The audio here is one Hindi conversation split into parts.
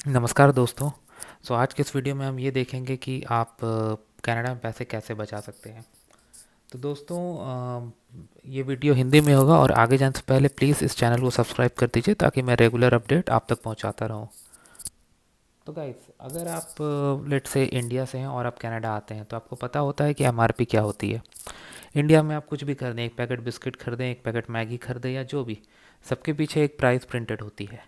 नमस्कार दोस्तों। आज के इस वीडियो में हम ये देखेंगे कि आप कनाडा में पैसे कैसे बचा सकते हैं। तो दोस्तों, ये वीडियो हिंदी में होगा और आगे जाने से पहले प्लीज़ इस चैनल को सब्सक्राइब कर दीजिए ताकि मैं रेगुलर अपडेट आप तक पहुंचाता रहूं। तो गाइस, अगर आप लेट से इंडिया से हैं और आप कनाडा आते हैं तो आपको पता होता है कि एमआरपी क्या होती है। इंडिया में आप कुछ भी खरीदें, एक पैकेट बिस्किट खरीदें, एक पैकेट मैगी खरीदें या जो भी, सबके पीछे एक प्राइस प्रिंटेड होती है।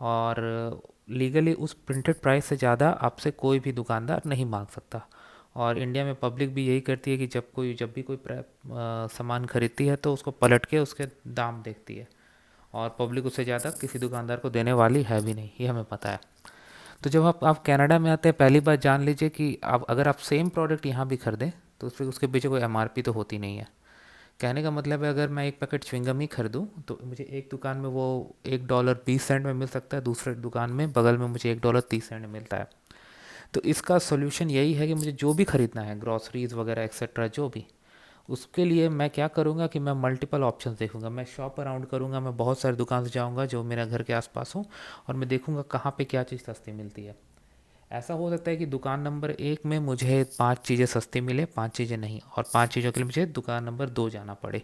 और लीगली उस प्रिंटेड प्राइस से ज़्यादा आपसे कोई भी दुकानदार नहीं मांग सकता। और इंडिया में पब्लिक भी यही करती है कि जब भी कोई सामान खरीदती है तो उसको पलट के उसके दाम देखती है। और पब्लिक उससे ज़्यादा किसी दुकानदार को देने वाली है भी नहीं, ये हमें पता है। तो जब आप कनाडा में आते हैं, पहली बात जान लीजिए कि आप अगर आप सेम प्रोडक्ट यहाँ भी खरीदें तो उसके पीछे कोई एमआरपी तो होती नहीं है। कहने का मतलब है, अगर मैं एक पैकेट च्युइंगम ही खरीदूँ तो मुझे एक दुकान में वो $1.20 में मिल सकता है, दूसरे दुकान में बगल में मुझे $1.30 में मिलता है। तो इसका सोल्यूशन यही है कि मुझे जो भी खरीदना है, ग्रॉसरीज वगैरह एक्सेट्रा जो भी, उसके लिए मैं क्या करूँगा कि मैं मल्टीपल ऑप्शंस देखूंगा। मैं शॉप अराउंड करूँगा, मैं बहुत सारे दुकान से जाऊँगा जो मेरा घर के आसपास हो, और मैं देखूँगा कहाँ पे क्या चीज़ सस्ती मिलती है। ऐसा हो सकता है कि दुकान नंबर 1 में मुझे 5 चीज़ें सस्ती मिले, 5 चीज़ें नहीं, और 5 चीज़ों के लिए मुझे दुकान नंबर 2 जाना पड़े।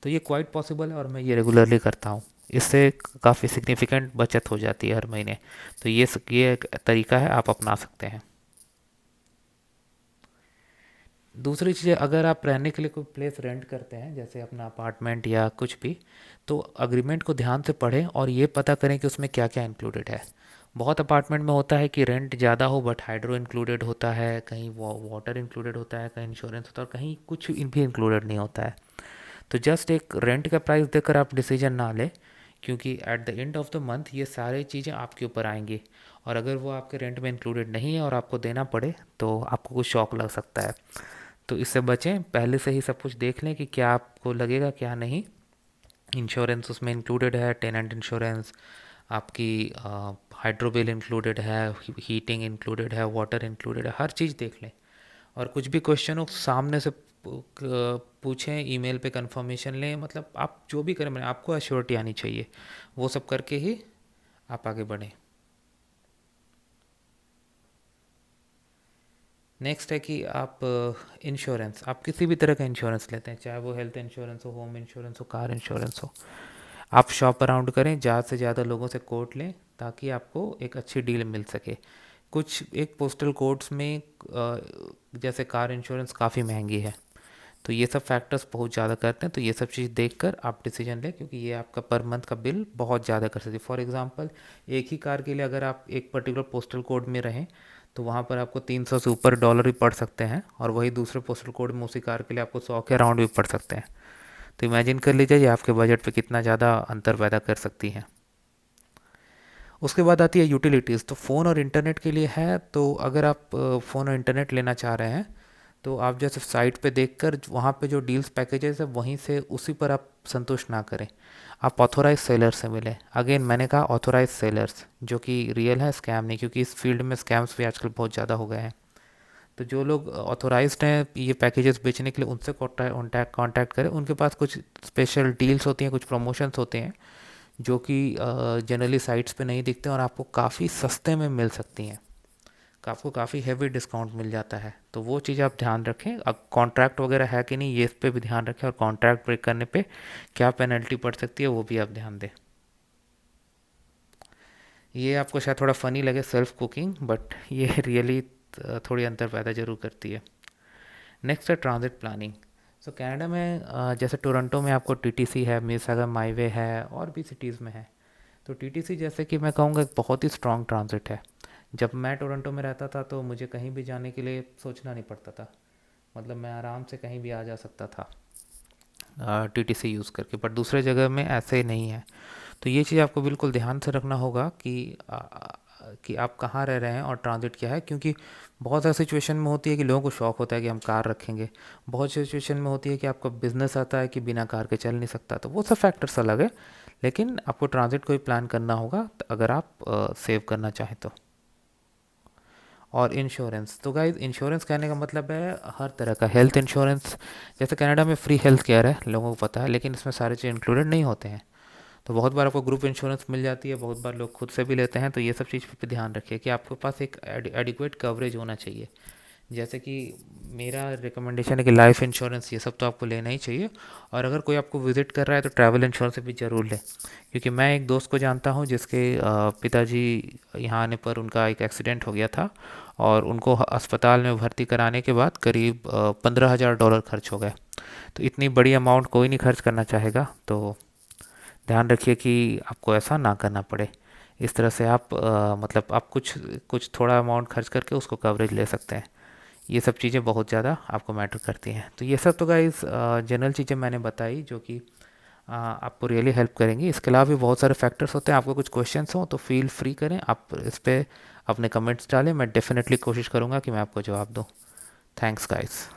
तो ये क्वाइट पॉसिबल है और मैं ये रेगुलरली करता हूँ। इससे काफ़ी सिग्निफिकेंट बचत हो जाती है हर महीने। तो ये एक तरीका है, आप अपना सकते हैं। दूसरी चीज़, अगर आप रहने के लिए कोई प्लेस रेंट करते हैं, जैसे अपना अपार्टमेंट या कुछ भी, तो अग्रीमेंट को ध्यान से पढ़ें और ये पता करें कि उसमें क्या क्या इंक्लूडेड है। बहुत अपार्टमेंट में होता है कि रेंट ज़्यादा हो बट हाइड्रो इंक्लूडेड होता है, कहीं वाटर इंक्लूडेड होता है, कहीं इंश्योरेंस होता है, और कहीं कुछ भी इंक्लूडेड नहीं होता है। तो जस्ट एक रेंट का प्राइस देकर आप डिसीजन ना लें, क्योंकि at the end of the month ये सारी चीज़ें आपके ऊपर आएंगी। और अगर वो आपके रेंट में इंक्लूडेड नहीं है और आपको देना पड़े तो आपको कुछ शॉक लग सकता है। तो इससे बचें, पहले से ही सब कुछ देख लें कि क्या आपको लगेगा क्या नहीं। इंश्योरेंस उसमें इंक्लूडेड है, टेनेंट इंश्योरेंस, आपकी हाइड्रो बिल इंक्लूडेड है, हीटिंग इंक्लूडेड है, वाटर इंक्लूडेड है, हर चीज़ देख लें। और कुछ भी क्वेश्चन हो सामने से पूछें, ईमेल पे कंफर्मेशन लें, मतलब आप जो भी करें, आपको एश्योरिटी आनी चाहिए। वो सब करके ही आप आगे बढ़ें। नेक्स्ट है कि आप इंश्योरेंस, आप किसी भी तरह का इंश्योरेंस लेते हैं, चाहे वो हेल्थ इंश्योरेंस हो, होम इंश्योरेंस हो, कार इंश्योरेंस हो, आप शॉप अराउंड करें, ज़्यादा से ज़्यादा लोगों से कोट लें ताकि आपको एक अच्छी डील मिल सके। कुछ एक पोस्टल कोड्स में जैसे कार इंश्योरेंस काफ़ी महंगी है, तो ये सब फैक्टर्स बहुत ज़्यादा करते हैं। तो ये सब चीज़ देखकर आप डिसीजन लें, क्योंकि ये आपका पर मंथ का बिल बहुत ज़्यादा कर सकती है। फॉर एग्जांपल, एक ही कार के लिए अगर आप एक पर्टिकुलर पोस्टल कोड में रहें तो वहाँ पर आपको 300 से ऊपर डॉलर भी पड़ सकते हैं, और वही दूसरे पोस्टल कोड में उसी कार के लिए आपको 100 के अराउंड भी पड़ सकते हैं। तो इमेजिन कर लीजिए ये आपके बजट पे कितना ज़्यादा अंतर पैदा कर सकती हैं। उसके बाद आती है यूटिलिटीज़। तो फ़ोन और इंटरनेट के लिए है, तो अगर आप फ़ोन और इंटरनेट लेना चाह रहे हैं तो आप जैसे साइट पे देखकर वहाँ पे जो डील्स पैकेजेस है वहीं से उसी पर आप संतुष्ट ना करें, आप ऑथोराइज सेलर से मिलें। अगेन मैंने कहा ऑथोराइज सेलर्स, जो कि रियल है, स्कैम नहीं, क्योंकि इस फील्ड में स्कैम्स भी आजकल बहुत ज़्यादा हो गए हैं। तो जो लोग ऑथोराइज्ड हैं ये पैकेजेस बेचने के लिए, उनसे कांटेक्ट करें। उनके पास कुछ स्पेशल डील्स होती हैं, कुछ प्रमोशंस होते हैं जो कि जनरली साइट्स पे नहीं दिखते और आपको काफ़ी सस्ते में मिल सकती हैं। आपको काफ़ी हैवी डिस्काउंट मिल जाता है, तो वो चीज़ आप ध्यान रखें। अब कॉन्ट्रैक्ट वगैरह है कि नहीं, ये इस पे भी ध्यान रखें, और कॉन्ट्रैक्ट ब्रेक करने पे क्या पेनल्टी पड़ सकती है वो भी आप ध्यान दें। ये आपको शायद थोड़ा फनी लगे, सेल्फ कुकिंग, बट ये रियली थोड़ी अंतर पैदा जरूर करती है। नेक्स्ट है ट्रांजिट प्लानिंग। सो कनाडा में जैसे टोरंटो में आपको टीटीसी है, मिसिसागा माईवे है, और भी सिटीज़ में है। तो टीटीसी जैसे कि मैं कहूँगा एक बहुत ही स्ट्रॉन्ग ट्रांजिट है। जब मैं टोरंटो में रहता था तो मुझे कहीं भी जाने के लिए सोचना नहीं पड़ता था, मतलब मैं आराम से कहीं भी आ जा सकता था टीटीसी यूज़ करके। बट दूसरे जगह में ऐसे नहीं है। तो ये चीज़ आपको बिल्कुल ध्यान से रखना होगा कि आप कहाँ रह रहे हैं और ट्रांजिट क्या है, क्योंकि बहुत सारी सिचुएशन में होती है कि लोगों को शौक होता है कि हम कार रखेंगे। बहुत सिचुएशन में होती है कि आपका बिजनेस आता है कि बिना कार के चल नहीं सकता, तो वो सब फैक्टर्स अलग है। लेकिन आपको ट्रांजिट को ही प्लान करना होगा अगर आप सेव करना चाहें तो। और इंश्योरेंस, तो गाइज इंश्योरेंस कहने का मतलब है हर तरह का हेल्थ इंश्योरेंस। जैसे कनाडा में फ्री हेल्थ केयर है, लोगों को पता है, लेकिन इसमें सारे चीज़ इंक्लूडेड नहीं होते हैं। तो बहुत बार आपको ग्रुप इंश्योरेंस मिल जाती है, बहुत बार लोग खुद से भी लेते हैं। तो ये सब चीज़ पे ध्यान रखिए कि आपके पास एक एडिक्वेट कवरेज होना चाहिए। जैसे कि मेरा रिकमेंडेशन है कि लाइफ इंश्योरेंस ये सब तो आपको लेना ही चाहिए। और अगर कोई आपको विज़िट कर रहा है तो ट्रैवल इंश्योरेंस भी ज़रूर लें, क्योंकि मैं एक दोस्त को जानता हूँ जिसके पिताजी यहाँ आने पर उनका एक एक्सीडेंट हो गया था, और उनको अस्पताल में भर्ती कराने के बाद करीब $15,000 खर्च हो गए। तो इतनी बड़ी अमाउंट कोई नहीं खर्च करना चाहेगा। तो ध्यान रखिए कि आपको ऐसा ना करना पड़े। इस तरह से आप मतलब आप कुछ कुछ थोड़ा अमाउंट खर्च करके उसको कवरेज ले सकते हैं। ये सब चीज़ें बहुत ज़्यादा आपको मैटर करती हैं। तो ये सब तो गाइस जनरल चीज़ें मैंने बताई जो कि आपको रियली हेल्प करेंगी। इसके अलावा भी बहुत सारे फैक्टर्स होते हैं। आपको कुछ क्वेश्चंस हो तो फील फ्री करें, आप इस पर अपने कमेंट्स डालें, मैं डेफिनेटली कोशिश करूँगा कि मैं आपको जवाब दूँ। Thanks guys.